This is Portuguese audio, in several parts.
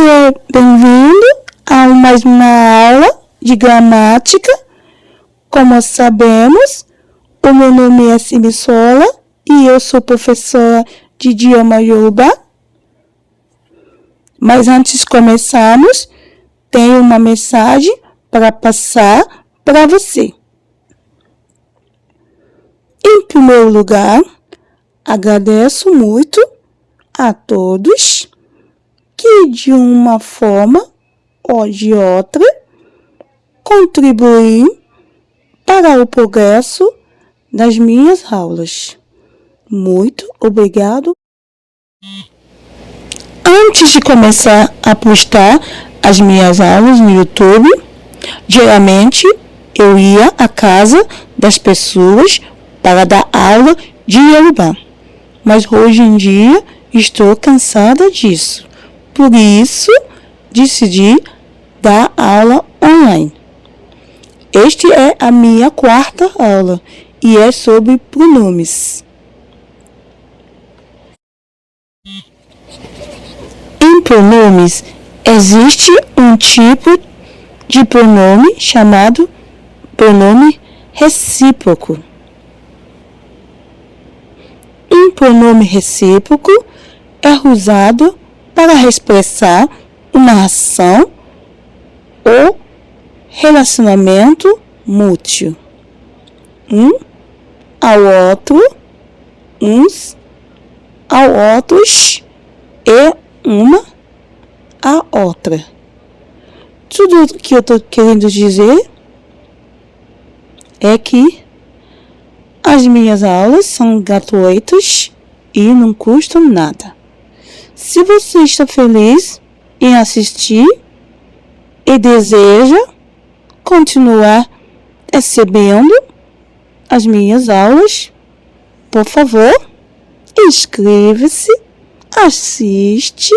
Seja bem-vindo a mais uma aula de gramática. Como sabemos, o meu nome é Simisola e eu sou professora de idioma Yoruba. Mas antes de começarmos, tenho uma mensagem para passar para você. Em primeiro lugar, agradeço muito a todos que de uma forma ou de outra contribuem para o progresso das minhas aulas. Muito obrigado. Antes de começar a postar as minhas aulas no YouTube, geralmente eu ia à casa das pessoas para dar aula de Yoruba. Mas hoje em dia estou cansada disso. Por isso, decidi dar aula online. Esta é a minha quarta aula e é sobre pronomes. Em pronomes, existe um tipo de pronome chamado pronome recíproco. Um pronome recíproco é usado para expressar uma ação ou relacionamento mútuo. Um ao outro, uns ao outros e uma à outra. Tudo o que eu estou querendo dizer é que as minhas aulas são gratuitas e não custam nada. Se você está feliz em assistir e deseja continuar recebendo as minhas aulas, por favor, inscreva-se, assiste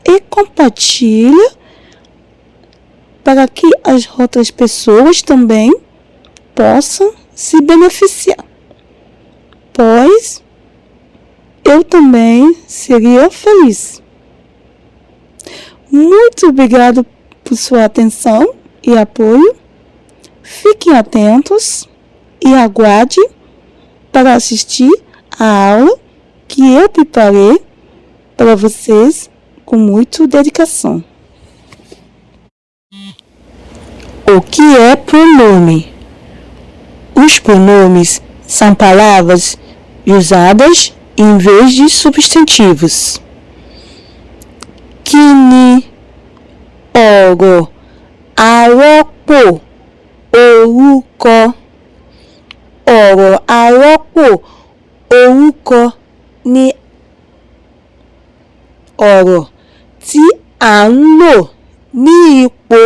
e compartilha para que as outras pessoas também possam se beneficiar, pois eu também seria feliz. Muito obrigado por sua atenção e apoio. Fiquem atentos e aguarde para assistir a aula que eu preparei para vocês com muita dedicação. O que é pronome? Os pronomes são palavras usadas em vez de substantivos. Kini, oro, arọ́pò, orúkọ. Ọ̀rọ̀ arọ́pò orúkọ ni ọ̀rọ̀ tí à ń lò ní ipò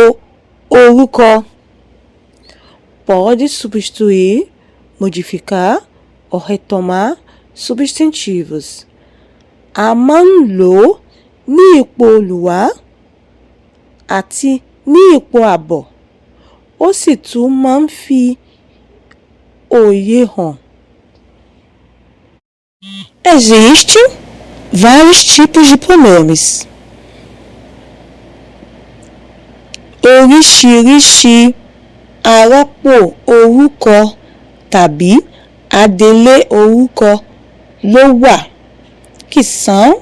orúkọ. Pode substituir, modificar ou retomar substantivos. A máa ń lò ní ipò olùwá àti ní ipò àbọ̀. Ó sì tún máa ń fi òye hàn. Existem vários tipos de pronomes. Oríṣiríṣi arọ́pò orúkọ tàbí adelé orúkọ ló wà, que são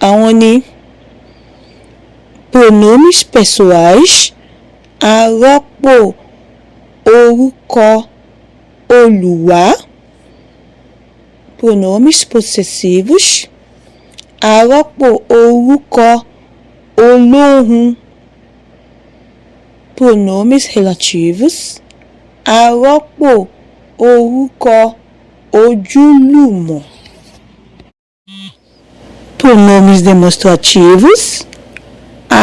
àwọn ni pronomes pessoais, arọ́pò orúkọ olùwá, pronomes possessivos, arọ́pò orúkọ olóhun, pronomes relativos, arọ́pò orúkọ ojúlùmọ̀, pronomes demonstrativos,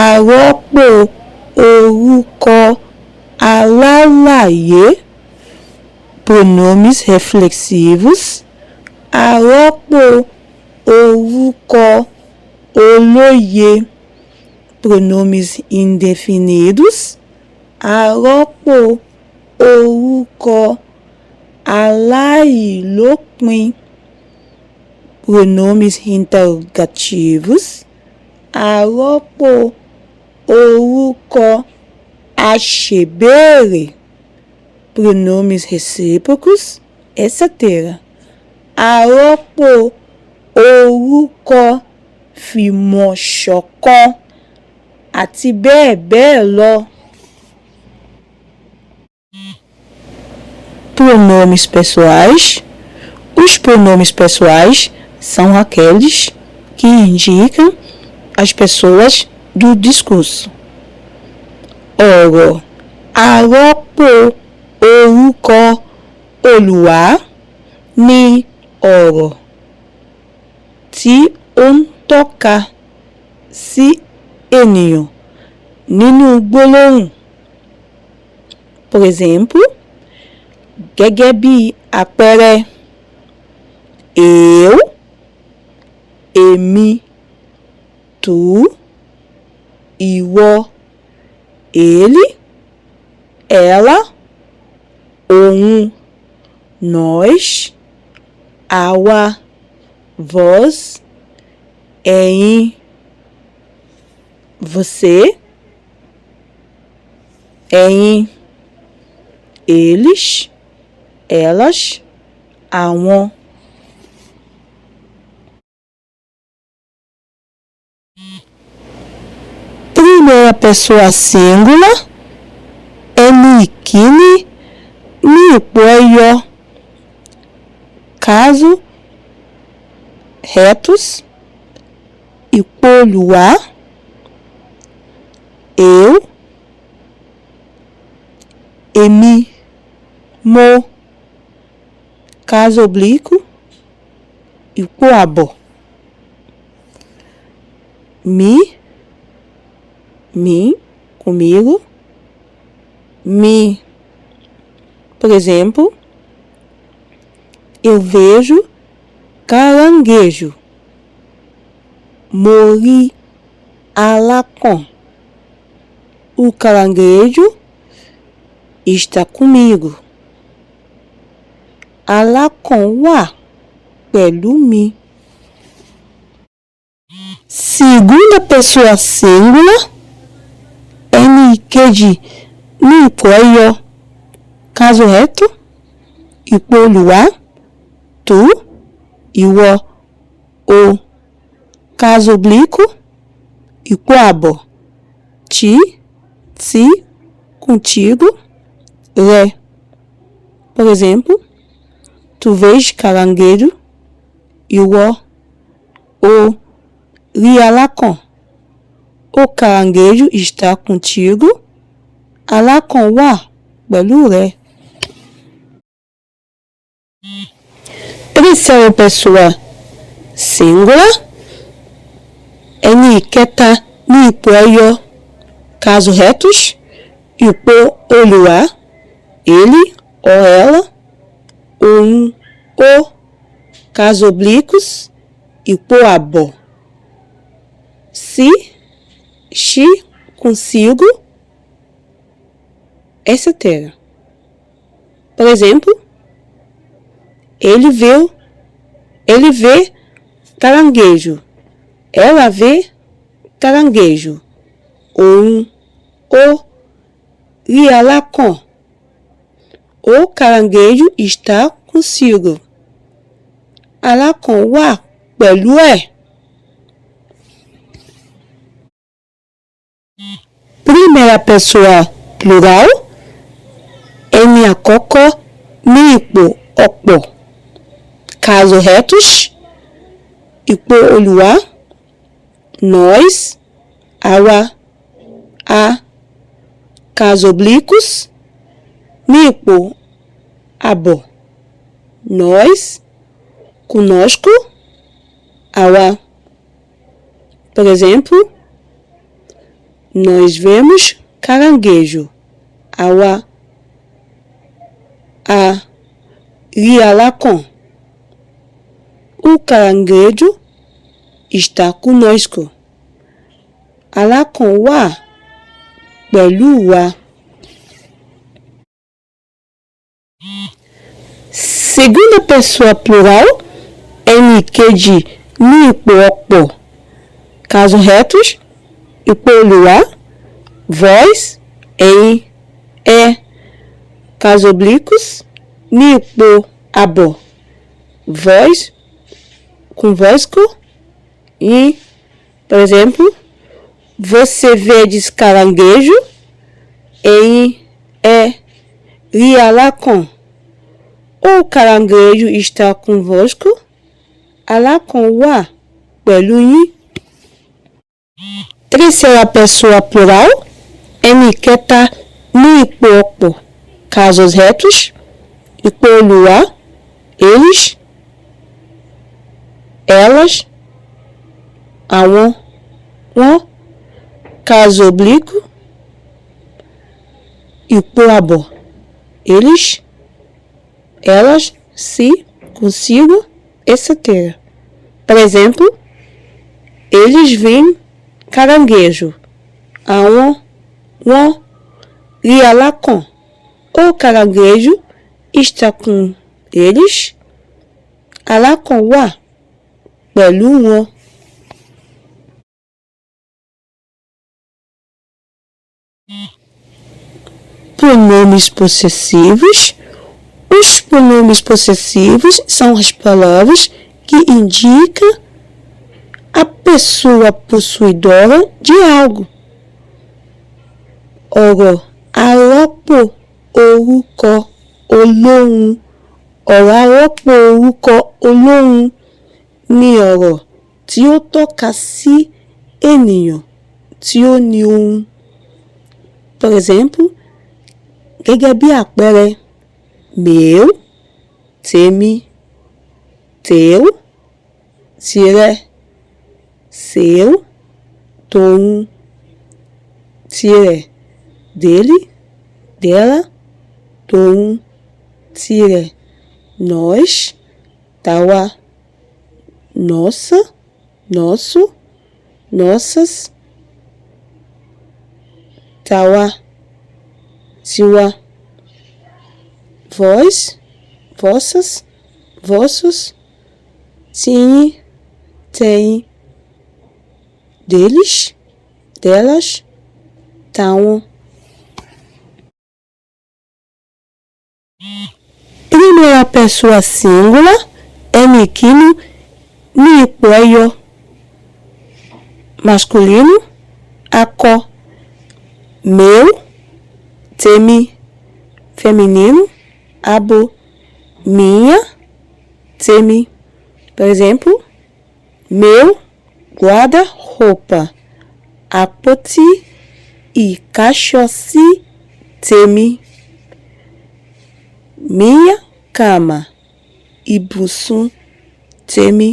arọ́pò orúkọ alálàyé, pronomes reflexivos, arọ́pò orúkọ olóye, pronomes indefinidos, arọ́pò orúkọ aláìlópin, pronomes interrogativos, àrọ́pò orúkọ aṣèbéèrè. Pronomes recíprocos, etc. Àrọ́pò orúkọ fìmọ̀ṣọ̀kan àti bẹ́ẹ̀ bẹ́ẹ̀ lọ. Pronomes pessoais. Os pronomes pessoais são aqueles que indicam as pessoas do discurso. Ọ̀rọ̀ àrọ́pò orúkọ Olúwa ní ọ̀rọ̀ tí ó ń tọ́ka sí ènìyàn nínú gbólóhùn. Por exemplo, gẹ́gẹ́ bí àpẹẹrẹ, eu, èmi, tu, ìwọ, ele, ela, òun, nós, àwa, vós, ẹ̀yin, você, ẹ̀yin, eles, elas, àwọn. Primeira pessoa singular, ẹni ìkíní ní ipò ẹyọ. Caso retos, ipò Olúwa, eu, èmi, mo. Caso oblíquo, ipò àbọ̀, mim, comigo, me. Por exemplo, eu vejo caranguejo. Morri alákàn. O caranguejo está comigo. Alákàn wà pẹ̀lú mi. Segunda pessoa singular, ẹni ìkejì ní ipò ẹyọ. Caso reto, ipò Olúwa, tu, ìwọ, o. Caso oblíquo, ipò àbọ̀, ti, contigo, ré. Por exemplo, tu vês caranguejo, ìwọ, o, rí alákàn. O caranguejo está contigo. Alákàn wà pẹ̀lú rẹ. Terceira pessoa singular, ẹni ìkẹta ní ipò ẹyọ. Caso retos, ipò Olúwa, ele ou ela, òun, o. Caso oblíquos, ipò àbọ̀, si, consigo, etc. Por exemplo, ele vê caranguejo. Ela vê caranguejo. O rí alákàn. O caranguejo está consigo. Alákàn wà pẹ̀lú ẹ̀. Primeira pessoa plural, ẹni àkọ́kọ́ ní ipò ọ̀pọ̀. Caso retos, ipò Olúwa, nós, àwa, a. Caso oblíquos, ní ipò àbọ̀. Nós, conosco, àwa. Por exemplo, nós vemos caranguejo. Àwa, a. Rí alákàn. O caranguejo está conosco. Alákàn wà pẹ̀lú wa. Segunda pessoa plural, ẹni ìkejì ní ipò ọ̀pọ̀. casos retos, ipò olùwà, voz, ẹ̀yìn, casos oblíquos, ní ipò àbọ̀, voz, convosco, e, por exemplo, você vedes caranguejo, em ria lá com. O caranguejo está convosco, alá com wà pẹ̀lú yín. Terceira pessoa plural, ẹni kẹta ní ipò ọ̀pọ̀, casos retos, ipò olùwà, eles, elas, àwọn, wọn, caso oblíquo, ipò àbọ̀, eles, elas, si, consigo, etc. Por exemplo, eles veem caranguejo, àwọn, wọn, ria lá com. O caranguejo está com eles, alá com wà pẹ̀lú wọn. Pronomes possessivos. Os pronomes possessivos são as palavras que indicam a pessoa possuidora de algo. Ọ̀rọ̀ arọ́pò orúkọ olóhùn. Ọ̀rọ̀ arọ́pò orúkọ olóhùn ni ọ̀rọ̀ tí ó tọ́ka sí ènìyàn tí ó ní ohun. Por exemplo, gẹ́gẹ́ bí àpẹẹrẹ, meu, tèmi, teu, tirẹ̀, seu, tòun, tirẹ̀, dele, dela, tòun, tirẹ̀, nós, tàwa, nossa, nosso, nossas, tàwa, tiwa, vós, vossas, vossos, tine, tem, deles, delas, tão. Primeira pessoa singular, ẹnìkíní ní ipò ẹyọ, masculino, akọ, meu, tèmi, feminino, abo, minha, tèmi. Por exemplo, meu guarda-roupa, àpótí ìkáṣọsí tèmi. Minha cama, ibùsùn tèmi.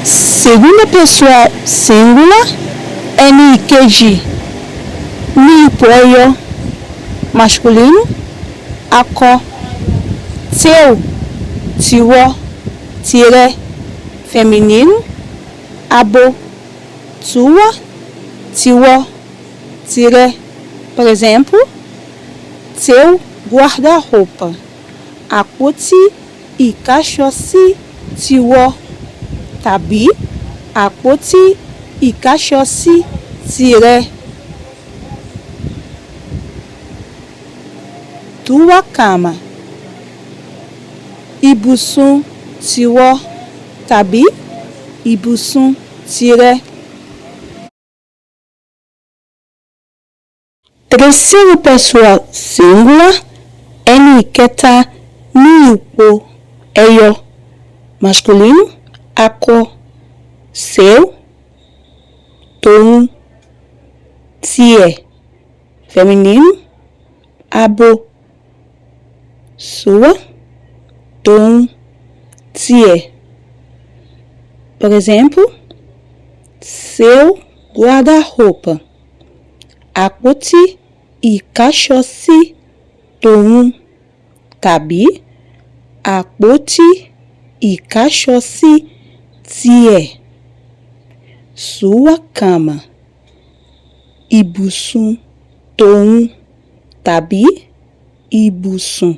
Segunda pessoa singular, ẹni ìkejì ní ipò ẹyọ, masculino, akọ, teu, tiwọ, tirẹ̀, feminino, abo, tua, tiwọ, tirẹ̀. Por exemplo, teu guarda-roupa, àpótí ìkáṣọsí tiwọ, tàbí àpótí ìkáṣọsí tirẹ̀. Tua cama, ibùsùn tiwọ, tàbí ibùsùn tirẹ̀. Terceira pessoa singular, ẹni ìkẹta ní ipò ẹyọ, masculino, akọ, seu, tòun, tiẹ̀, feminino, abo, sua, tòun, tiẹ̀. Por exemplo, seu guarda-roupa, àpótí ìkáṣọsí tòun, tàbí àpótí ìkáṣọsí tiẹ̀. Sua cama, ibùsùn tòun, tàbí ibùsùn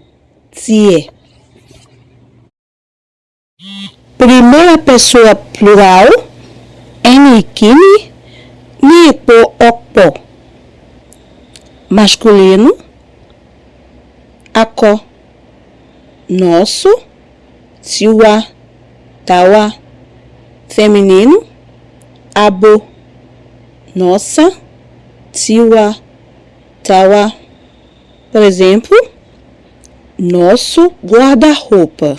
tiẹ̀. Primeira pessoa plural, ẹnikíni ní ipò ọ̀pọ̀. Masculino, akọ, nosso, tiwa, tawa. Feminino, abo, nossa, tiwa, tawa. Por exemplo, nosso guarda-roupa.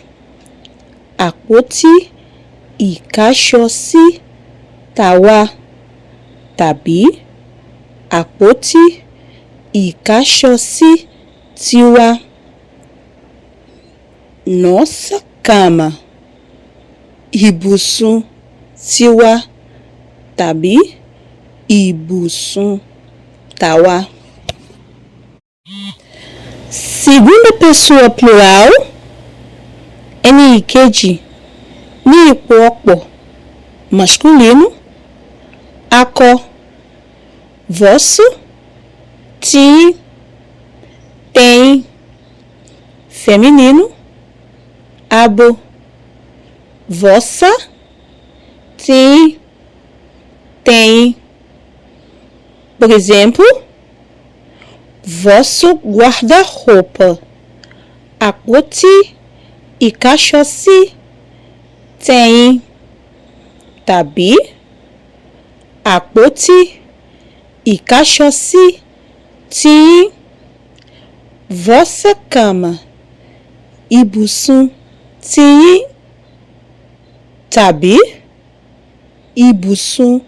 Àpótí ìkáṣọsí tàwa tàbí àpótí ìkáṣọsí tiwa. Nossa cama, ibùsùn tiwa tàbí ibùsùn tàwa. Segunda pessoa plural, ẹni ìkejì ní ipò ọ̀pọ̀. Masculino, akọ, vosso, ti, tem. Feminino, abo, vossa, ti, tem. Por exemplo, vosso guarda-roupa. Àpótí ìkáṣọsí tem tàbí àpótí ìkáṣọsí tí. Vossa cama, ibùsùn tiyín tàbí ibùsùn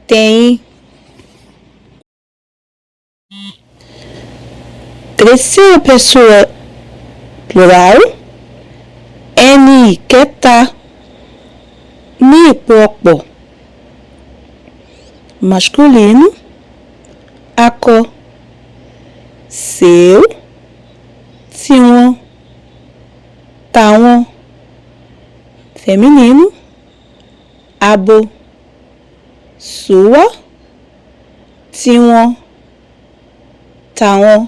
tẹ̀yin. Terceira pessoa plural, ẹni ìkẹta ní ipò ọ̀pọ̀. Masculino, akọ, seu, tiwọn, tàwọn. Feminino, abo, sua, tiwọn, tàwọn.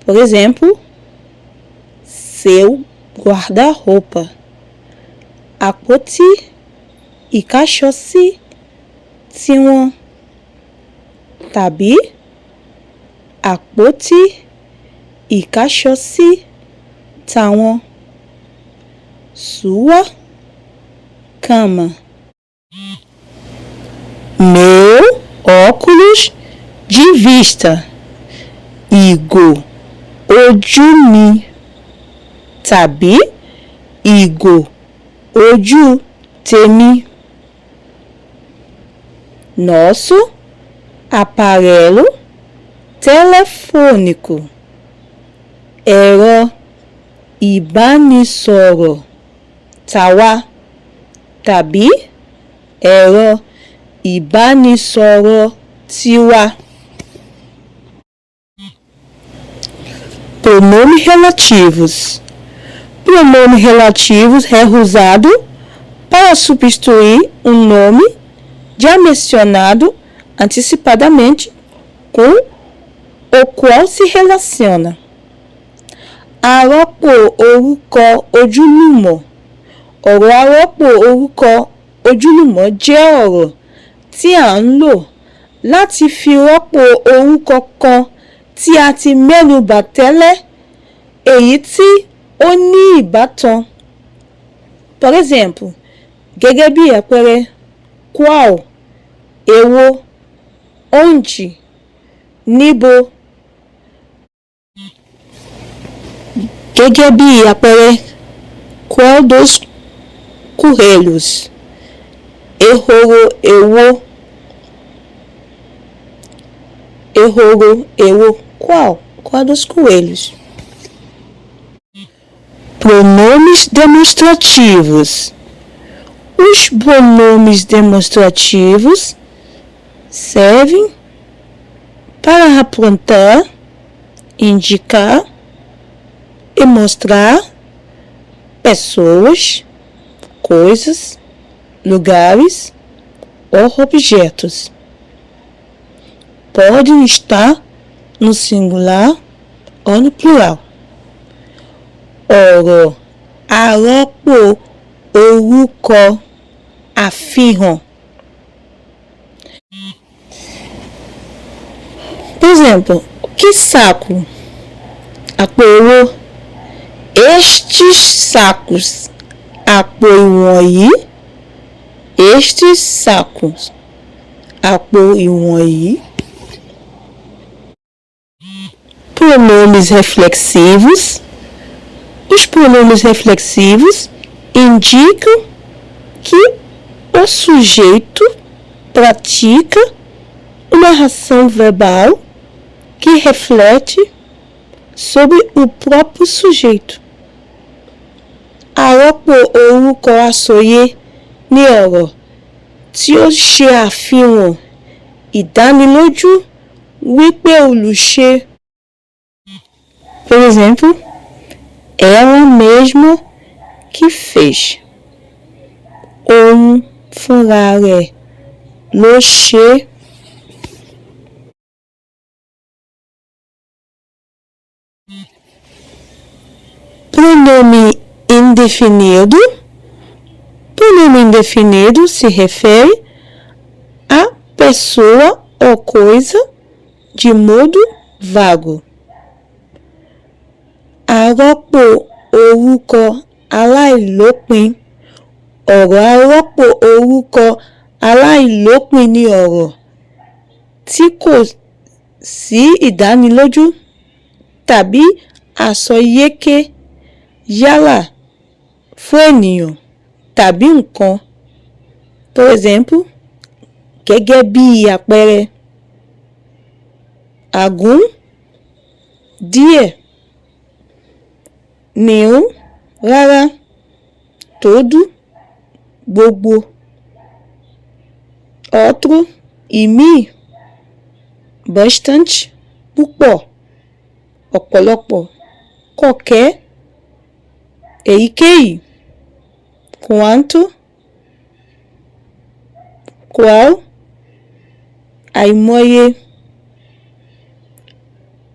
Por exemplo, seu guarda-roupa. Àpótí ìkáṣọsí tiwọn tàbí àpótí ìkáṣọsí tàwọn. Sua cama. Meu óculos de vista. Ìgò ojú mi tàbí ìgò ojú tèmi. Nosso aparelho telefônico. Ẹ̀rọ ìbánisọ̀rọ̀ tàwa tàbí ẹ̀rọ ìbánisọ̀rọ̀ tiwa. Pronomes relativos. Pronomes relativos é usado para substituir um nome já mencionado antecipadamente com o qual se relaciona. Àrọ́pò orúkọ ojúlùmọ̀. Ọ̀rọ̀ àrọ́pò orúkọ ojúlùmọ̀ jẹ́ ọ̀rọ̀ tí a ń lò láti fi rọ́pò orúkọ kan tí a ti mẹ́nubà tẹ́lẹ̀, èyí tí ó ní ìbátan. Por exemplo, gẹ́gẹ́ bí àpẹẹrẹ, qual, èwo, onde, níbo. Gẹ́gẹ́ bí àpẹẹrẹ, qual dos coelhos, ehoro, èwo, ehoro, èwo, qual dos coelhos. Pronomes demonstrativos. Os pronomes demonstrativos servem para apontar, indicar e mostrar pessoas, coisas, lugares ou objetos. Podem estar no singular ou no plural. Ọ̀rọ̀ àrọ́pò orúkọ àfihàn. Por exemplo, que saco? Àpò owó. Estes sacos. Àpò ìwọ̀nyí. Estes sacos. Àpò ìwọ̀nyí. Pronomes reflexivos. Os pronomes reflexivos indicam que o sujeito pratica uma ação verbal que reflete sobre o próprio sujeito. Àrọ́pò orúkọ àsọyé ní ọ̀rọ̀ tí ó ṣe àfihàn ìdánilójú wípé olùṣe. Por exemplo, ela mesma que fez. Òun fúnra rẹ̀ ló ṣe. Pronome indefinido. Pronome indefinido se refere a pessoa ou coisa de modo vago. Àrọ́pò orúkọ aláìlópin. Ọ̀rọ̀ àrọ́pò orúkọ aláìlópin ni ọ̀rọ̀ tí kò sí ìdánilójú tàbí àsọyéké yálà fún ènìyàn tàbí nǹkan. Por exemplo, gẹ́gẹ́ bí àpẹẹrẹ, algum, díẹ̀, nenhum, rárá, todo, gbogbo, outro, ìmíì, bastante, púpọ̀, ọ̀pọ̀lọpọ̀, qualquer, èyíkéyìí, quanto, qual, àìmọye,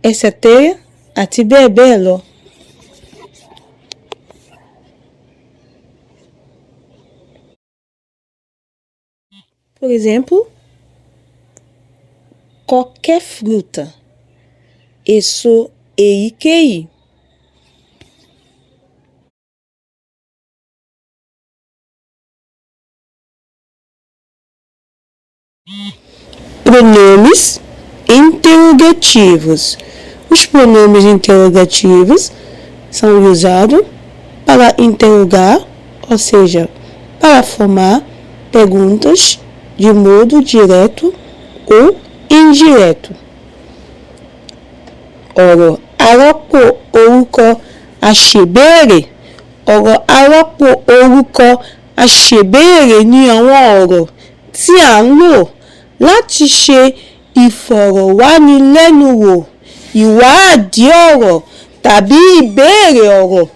etc. àti bẹ́ẹ̀ bẹ́ẹ̀ lọ. Por exemplo, qualquer fruta, èso èyíkéyìí. Pronomes interrogativos. Os pronomes interrogativos são usados para interrogar, ou seja, para formar perguntas de modo direto ou indireto. Ọ̀rọ̀ àrọ́pò orúkọ aṣèbéèrè. Ọ̀rọ̀ àrọ́pò orúkọ aṣèbéèrè ni àwọn ọ̀rọ̀ tí à ń lò láti ṣe ìfọ̀rọ̀wánilẹ́nuwò, ìwádìí ọ̀rọ̀ tàbí ìbéèrè ọ̀rọ̀.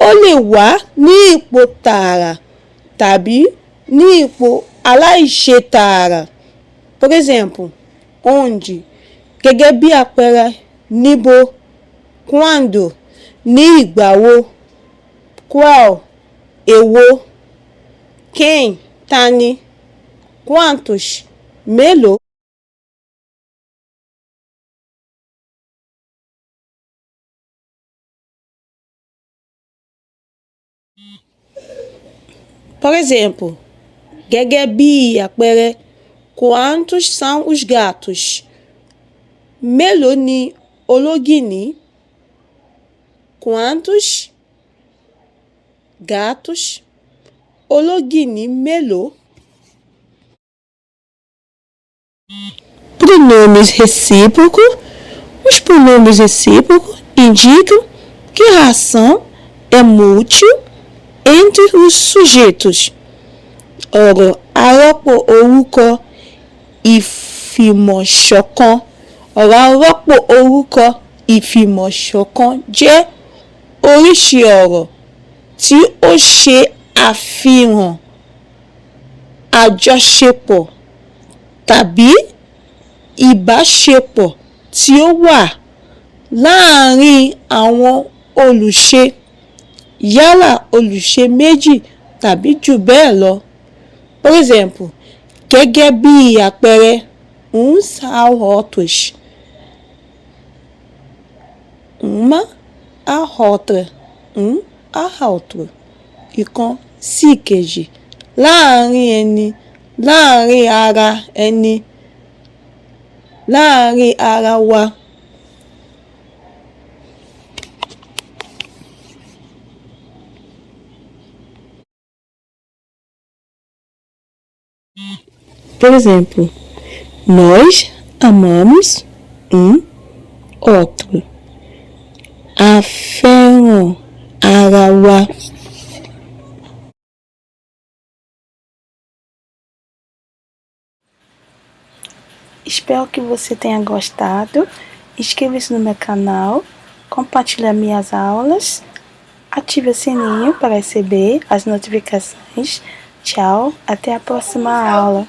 Ó lè wà ní ipò tààrà tàbí ní ipò aláìṣe tààrà. Por exemplo, onde, gẹ́gẹ́ bí àpẹẹrẹ, níbo, quando, ní ìgbà wo, qual, èwo, quem, tani, quantos, mélòó. Por exemplo, gẹ́gẹ́ bí àpẹẹrẹ, quantos são os gatos? Mélòó ni ológìnní? Quantos gatos? Ológìnní mélòó? Pronomes recíprocos. Os pronomes recíprocos indicam que a ação é mútua entre os sujeitos. Ọ̀rọ̀ àrọ́pò orúkọ ìfìmọ̀ṣọ̀kan. Ọ̀rọ̀ àrọ́pò orúkọ ìfìmọ̀ṣọ̀kan jẹ́ oríṣi ọ̀rọ̀ tí ó ṣe àfihàn àjọṣepọ̀ tàbí ìbáṣepọ̀ tí ó wà láàárín àwọn olùṣe, yálà olùṣe méjì tàbí jù bẹ́ẹ̀ lọ. Por exemplo, gẹ́gẹ́ bí àpẹẹrẹ, são autos, uma a outra, a outro. Ìkan sí ìkejì, láàárín ẹni, láàárín ara ẹni, láàárín ara wa. Por exemplo, nós amamos outro. A fẹ́ràn ara wa. Espero que você tenha gostado. Inscreva-se no meu canal, compartilhe minhas aulas, ative o sininho para receber as notificações. Tchau, até a próxima aula.